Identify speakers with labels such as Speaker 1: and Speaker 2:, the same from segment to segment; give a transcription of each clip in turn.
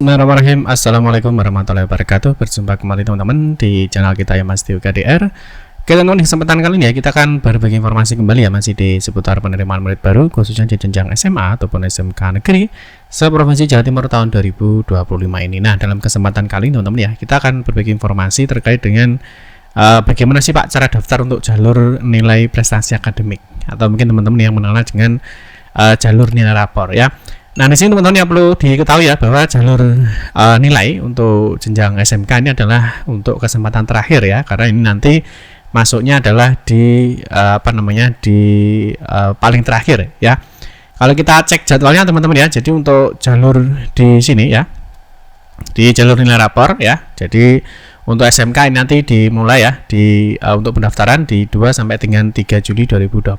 Speaker 1: Bismillahirrahmanirrahim. Assalamualaikum warahmatullahi wabarakatuh. Berjumpa kembali teman-teman di channel kita ya Mas Tio KDR. Oke teman-teman, di kesempatan kali ini ya kita akan berbagi informasi kembali ya masih di seputar penerimaan murid baru khususnya di jenjang SMA ataupun SMK negeri seprovinsi Jawa Timur tahun 2025 ini. Nah, dalam kesempatan kali ini teman-teman ya kita akan berbagi informasi terkait dengan bagaimana sih Pak cara daftar untuk jalur nilai prestasi akademik, atau mungkin teman-teman yang mengenal dengan jalur nilai rapor ya. Nah, di sini teman-teman yang perlu diketahui ya bahwa jalur nilai untuk jenjang SMK ini adalah untuk kesempatan terakhir ya, karena ini nanti masuknya adalah di paling terakhir ya. Kalau kita cek jadwalnya teman-teman ya, jadi untuk jalur di sini ya, di jalur nilai rapor ya. Jadi untuk SMK ini nanti dimulai ya untuk pendaftaran di 2 sampai dengan 3 Juli 2025.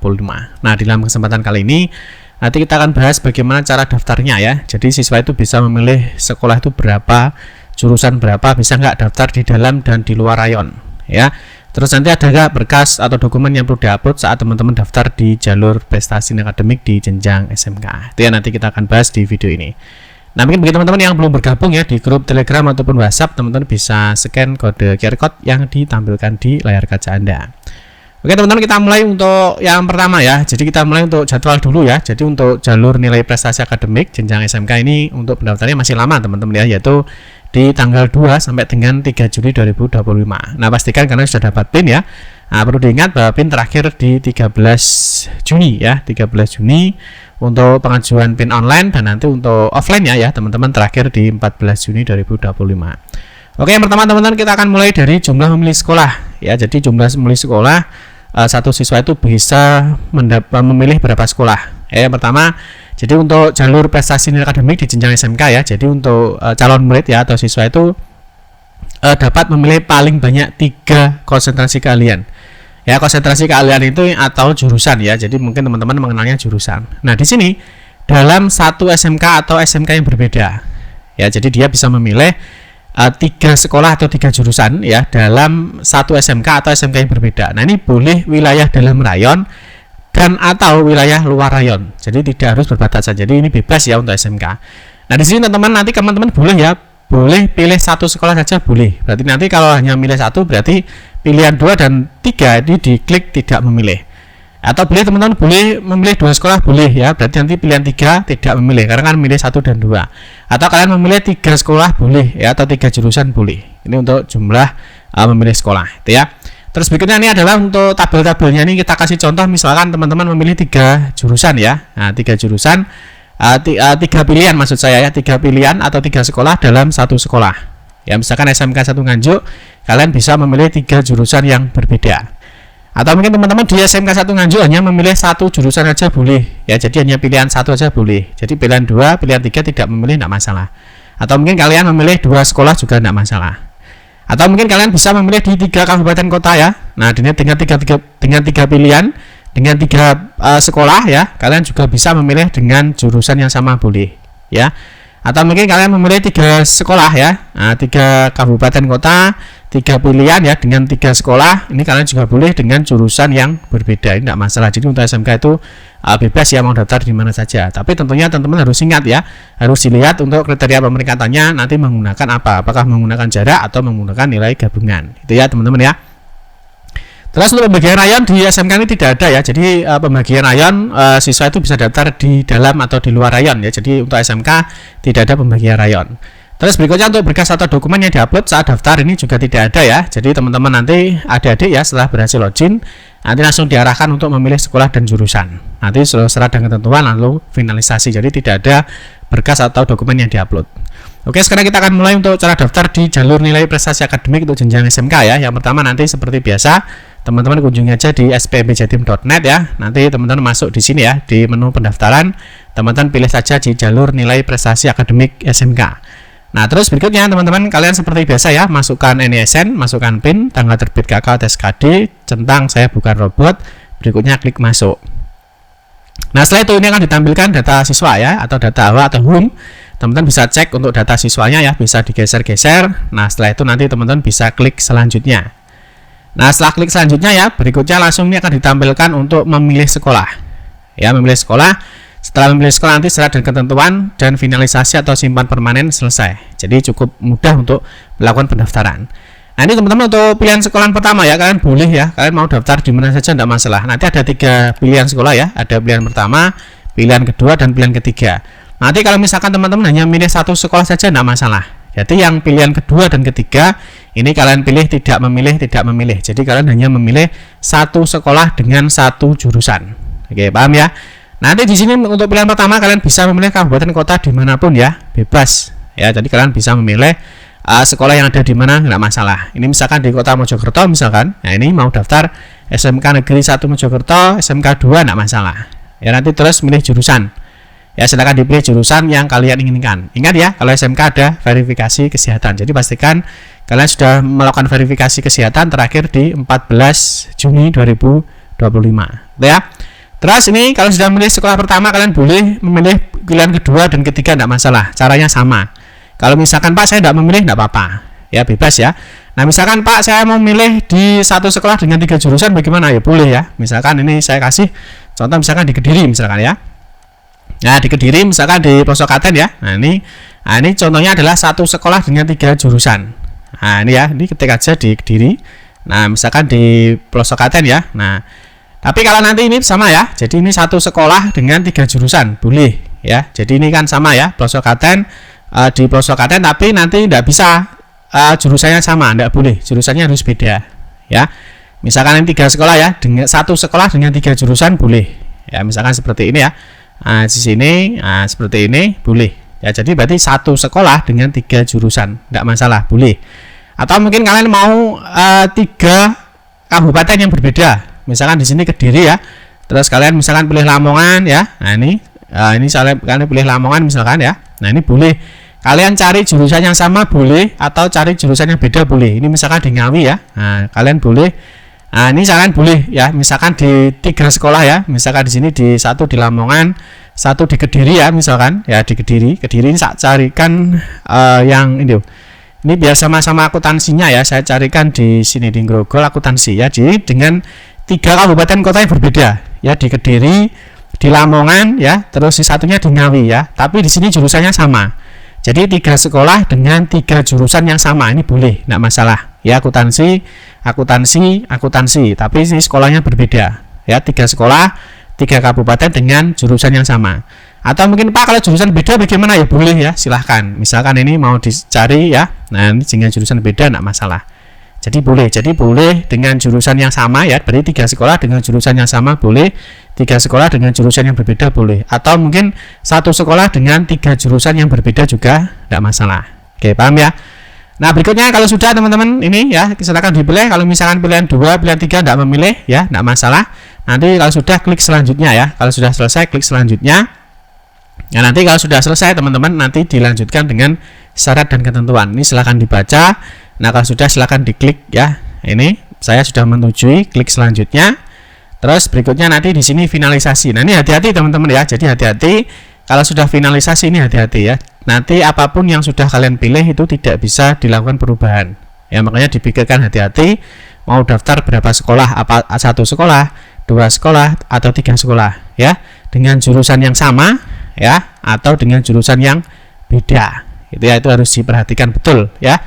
Speaker 1: Nah, di dalam kesempatan kali ini nanti kita akan bahas bagaimana cara daftarnya ya. Jadi siswa itu bisa memilih sekolah itu berapa, jurusan berapa, bisa nggak daftar di dalam dan di luar rayon ya. Terus nanti ada nggak berkas atau dokumen yang perlu diupload saat teman-teman daftar di jalur prestasi akademik di jenjang SMK. Itu ya nanti kita akan bahas di video ini. Nah, mungkin bagi teman-teman yang belum bergabung ya di grup Telegram ataupun WhatsApp, teman-teman bisa scan kode QR Code yang ditampilkan di layar kaca Anda. Oke teman-teman, kita mulai untuk yang pertama ya. Jadi kita mulai untuk jadwal dulu ya. Jadi untuk jalur nilai prestasi akademik jenjang SMK ini untuk pendaftarannya masih lama teman-teman ya, yaitu di tanggal 2 sampai dengan 3 Juli 2025. Nah, pastikan karena sudah dapat PIN ya. Nah, perlu diingat bahwa PIN terakhir di 13 Juni ya, 13 Juni untuk pengajuan PIN online, dan nanti untuk offline ya teman-teman terakhir di 14 Juni 2025. Oke, yang pertama teman-teman kita akan mulai dari jumlah memilih sekolah ya. Jadi jumlah memilih sekolah, satu siswa itu bisa memilih berapa sekolah ya. Yang pertama, jadi untuk jalur prestasi nilai akademik di jenjang SMK ya, jadi untuk calon murid ya atau siswa itu dapat memilih paling banyak 3 konsentrasi keahlian ya. Konsentrasi keahlian itu atau jurusan ya, jadi mungkin teman-teman mengenalnya jurusan. Nah, di sini dalam satu SMK atau SMK yang berbeda ya, jadi dia bisa memilih 3 sekolah atau 3 jurusan ya dalam satu SMK atau SMK yang berbeda. Nah, ini boleh wilayah dalam rayon dan atau wilayah luar rayon. Jadi tidak harus berbatasan. Jadi ini bebas ya untuk SMK. Nah, di sini teman-teman nanti teman-teman boleh ya, boleh pilih satu sekolah saja boleh. Berarti nanti kalau hanya milih satu, berarti pilihan 2 dan 3 ini diklik tidak memilih. Atau boleh teman-teman boleh memilih 2 sekolah boleh ya, berarti nanti pilihan 3 tidak memilih karena kan milih 1 dan 2. Atau kalian memilih 3 sekolah boleh ya, atau 3 jurusan boleh. Ini untuk jumlah memilih sekolah itu ya. Terus berikutnya ini adalah untuk tabel-tabelnya, ini kita kasih contoh misalkan teman-teman memilih 3 jurusan ya. Nah, 3 jurusan 3 pilihan maksud saya ya, 3 pilihan atau 3 sekolah dalam satu sekolah. Ya, misalkan SMK 1 Nganjuk, kalian bisa memilih 3 jurusan yang berbeda. Atau mungkin teman-teman di SMK 1 Nganjuk hanya memilih 1 jurusan saja boleh ya, jadi hanya pilihan 1 saja boleh. Jadi pilihan 2, pilihan 3 tidak memilih, tidak masalah. Atau mungkin kalian memilih 2 sekolah juga tidak masalah. Atau mungkin kalian bisa memilih di 3 kabupaten kota ya. Nah, dengan 3 pilihan, dengan 3 sekolah ya, kalian juga bisa memilih dengan jurusan yang sama boleh ya. Atau mungkin kalian memilih 3 sekolah ya, 3 kabupaten kota, 3 pilihan ya dengan 3 sekolah, ini kalian juga boleh dengan jurusan yang berbeda, ini tidak masalah. Jadi untuk SMK itu bebas ya mau daftar di mana saja. Tapi tentunya teman-teman harus ingat ya, harus dilihat untuk kriteria pemeringkatannya nanti menggunakan apa, apakah menggunakan jarak atau menggunakan nilai gabungan. Itu ya teman-teman ya. Terus untuk pembagian rayon di SMK ini tidak ada ya. Jadi pembagian rayon siswa itu bisa daftar di dalam atau di luar rayon ya. Jadi untuk SMK tidak ada pembagian rayon. Terus berikutnya untuk berkas atau dokumen yang diupload saat daftar ini juga tidak ada ya. Jadi teman-teman nanti adik-adik ya setelah berhasil login nanti langsung diarahkan untuk memilih sekolah dan jurusan. Nanti setelah dengan ketentuan lalu finalisasi. Jadi tidak ada berkas atau dokumen yang diupload. Oke, sekarang kita akan mulai untuk cara daftar di jalur nilai prestasi akademik untuk jenjang SMK ya. Yang pertama nanti seperti biasa teman-teman kunjungi aja di spmbjatim.net ya. Nanti teman-teman masuk di sini ya, di menu pendaftaran, teman-teman pilih saja di jalur nilai prestasi akademik SMK. Nah, terus berikutnya teman-teman kalian seperti biasa ya, masukkan NISN, masukkan PIN, tanggal terbit KK atau SKD, centang saya bukan robot, berikutnya klik masuk. Nah, setelah itu ini akan ditampilkan data siswa ya, atau data awal atau home. Teman-teman bisa cek untuk data siswanya ya, bisa digeser-geser. Nah, setelah itu nanti teman-teman bisa klik selanjutnya. Nah, setelah klik selanjutnya ya, berikutnya langsung ini akan ditampilkan untuk memilih sekolah. Ya, memilih sekolah. Setelah memilih sekolah nanti syarat dan ketentuan dan finalisasi atau simpan permanen selesai. Jadi cukup mudah untuk melakukan pendaftaran. Nah ini teman-teman untuk pilihan sekolah pertama ya, kalian boleh ya, kalian mau daftar di mana saja tidak masalah. Nanti ada 3 pilihan sekolah ya, ada pilihan pertama, pilihan kedua, dan pilihan ketiga. Nanti kalau misalkan teman-teman hanya milih satu sekolah saja tidak masalah. Jadi yang pilihan kedua dan ketiga ini kalian pilih tidak memilih. Jadi kalian hanya memilih satu sekolah dengan satu jurusan. Oke, paham ya? Nanti di sini untuk pilihan pertama kalian bisa memilih kabupaten kota dimanapun ya, bebas ya. Jadi kalian bisa memilih sekolah yang ada di mana nggak masalah. Ini misalkan di kota Mojokerto misalkan, nah ini mau daftar SMK Negeri 1 Mojokerto, SMK 2 nggak masalah. Ya nanti terus milih jurusan. Ya silakan dipilih jurusan yang kalian inginkan. Ingat ya, kalau SMK ada verifikasi kesehatan. Jadi pastikan kalian sudah melakukan verifikasi kesehatan terakhir di 14 Juni 2025. Ya. Terus ini kalau sudah memilih sekolah pertama kalian boleh memilih pilihan kedua dan ketiga tidak masalah. Caranya sama. Kalau misalkan Pak saya tidak memilih tidak apa-apa, ya bebas ya. Nah misalkan Pak saya mau memilih di satu sekolah dengan 3 jurusan bagaimana ya, boleh ya. Misalkan ini saya kasih contoh misalkan di Kediri misalkan ya. Nah di Kediri misalkan di pelosok Klaten ya. Nah ini contohnya adalah satu sekolah dengan 3 jurusan. Nah ini ya, ini ketik aja di Kediri. Nah misalkan di pelosok Klaten ya. Nah tapi kalau nanti ini sama ya. Jadi ini satu sekolah dengan 3 jurusan boleh ya. Jadi ini kan sama ya, pelosok Klaten. Di pelosok Klaten tapi nanti tidak bisa jurusannya sama, tidak boleh, jurusannya harus beda ya. Misalkan ini 3 sekolah ya, dengan satu sekolah dengan 3 jurusan boleh ya, misalkan seperti ini ya. Di sini seperti ini boleh ya. Jadi berarti satu sekolah dengan 3 jurusan tidak masalah, boleh. Atau mungkin kalian mau 3 kabupaten yang berbeda, misalkan di sini Kediri ya, terus kalian misalkan pilih Lamongan ya. Nah ini kalian pilih Lamongan misalkan ya. Nah ini boleh. Kalian cari jurusan yang sama boleh, atau cari jurusan yang beda boleh. Ini misalkan di Ngawi ya. Nah, kalian boleh. Nah, ini kalian boleh ya. Misalkan di 3 sekolah ya. Misalkan di sini di satu di Lamongan, satu di Kediri ya, misalkan ya di Kediri. Kediri ini saya carikan yang ini. Ini biar sama-sama akuntansinya ya. Saya carikan di sini di Grogol akuntansi ya. Jadi dengan 3 kabupaten kota yang berbeda ya, di Kediri, di Lamongan ya, terus di satunya di Ngawi ya. Tapi di sini jurusannya sama. Jadi 3 sekolah dengan 3 jurusan yang sama ini boleh, tidak masalah. Ya akuntansi. Tapi ini sekolahnya berbeda. Ya 3 sekolah, 3 kabupaten dengan jurusan yang sama. Atau mungkin Pak kalau jurusan beda bagaimana ya, boleh ya, silahkan. Misalkan ini mau dicari ya, nah ini dengan jurusan beda tidak masalah. Jadi boleh dengan jurusan yang sama ya, berarti 3 sekolah dengan jurusan yang sama boleh, 3 sekolah dengan jurusan yang berbeda boleh, atau mungkin satu sekolah dengan 3 jurusan yang berbeda juga tidak masalah. Oke, paham ya? Nah berikutnya kalau sudah teman-teman ini ya, silakan dipilih. Kalau misalkan pilihan 2, pilihan 3 tidak memilih ya, tidak masalah. Nanti kalau sudah klik selanjutnya ya, kalau sudah selesai klik selanjutnya. Nah nanti kalau sudah selesai teman-teman nanti dilanjutkan dengan syarat dan ketentuan. Ini silakan dibaca. Nah kalau sudah silakan diklik ya. Ini saya sudah menyetujui, klik selanjutnya. Terus berikutnya nanti di sini finalisasi. Nah ini hati-hati teman-teman ya. Jadi hati-hati kalau sudah finalisasi ini, hati-hati ya. Nanti apapun yang sudah kalian pilih itu tidak bisa dilakukan perubahan. Ya makanya dipikirkan hati-hati. Mau daftar berapa sekolah? Apa 1 sekolah, 2 sekolah, atau 3 sekolah ya. Dengan jurusan yang sama ya, atau dengan jurusan yang beda. Itu ya, itu harus diperhatikan betul ya.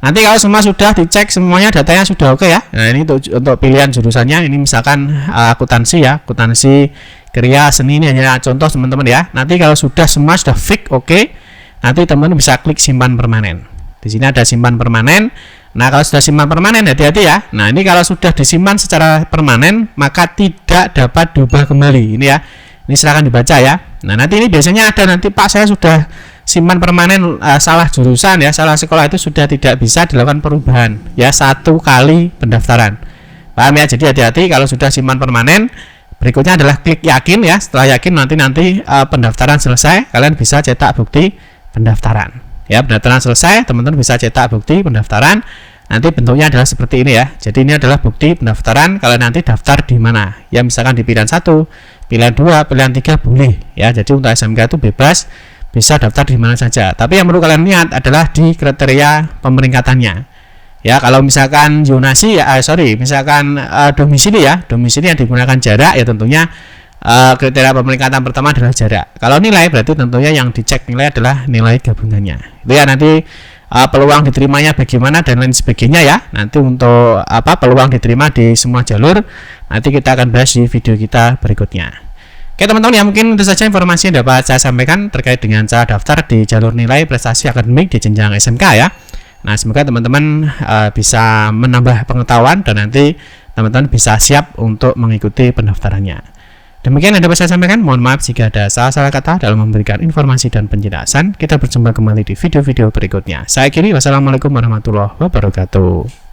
Speaker 1: Nanti kalau semua sudah dicek semuanya datanya sudah oke ya. Nah ini untuk pilihan jurusannya ini misalkan akuntansi ya, akuntansi Kriya Seni, ini hanya contoh teman-teman ya. Nanti kalau sudah semua sudah fix oke, nanti teman-teman bisa klik simpan permanen. Di sini ada simpan permanen. Nah kalau sudah simpan permanen hati-hati ya. Nah ini kalau sudah disimpan secara permanen maka tidak dapat diubah kembali. Ini ya. Ini silahkan dibaca ya. Nah nanti ini biasanya ada nanti Pak saya sudah simpan permanen salah jurusan ya, salah sekolah, itu sudah tidak bisa dilakukan perubahan ya, 1 kali pendaftaran. Paham ya? Jadi hati-hati kalau sudah simpan permanen. Berikutnya adalah klik yakin ya. Setelah yakin nanti pendaftaran selesai, kalian bisa cetak bukti pendaftaran. Ya, pendaftaran selesai, teman-teman bisa cetak bukti pendaftaran. Nanti bentuknya adalah seperti ini ya. Jadi ini adalah bukti pendaftaran. Kalian nanti daftar di mana? Ya misalkan di pilihan 1, pilihan 2, pilihan 3 boleh ya. Jadi untuk SMK itu bebas, bisa daftar di mana saja. Tapi yang perlu kalian lihat adalah di kriteria pemeringkatannya. Ya, kalau misalkan zonasi ya, misalkan domisili ya, domisili yang digunakan jarak ya tentunya kriteria pemeringkatan pertama adalah jarak. Kalau nilai berarti tentunya yang dicek nilai adalah nilai gabungannya. Itu ya nanti peluang diterimanya bagaimana dan lain sebagainya ya. Nanti untuk peluang diterima di semua jalur nanti kita akan bahas di video kita berikutnya. Oke teman-teman ya, mungkin itu saja informasi yang dapat saya sampaikan terkait dengan cara daftar di jalur nilai prestasi akademik di jenjang SMK ya. Nah semoga teman-teman bisa menambah pengetahuan dan nanti teman-teman bisa siap untuk mengikuti pendaftarannya. Demikian yang dapat saya sampaikan, mohon maaf jika ada salah-salah kata dalam memberikan informasi dan penjelasan. Kita berjumpa kembali di video-video berikutnya. Saya akhiri, wassalamualaikum warahmatullahi wabarakatuh.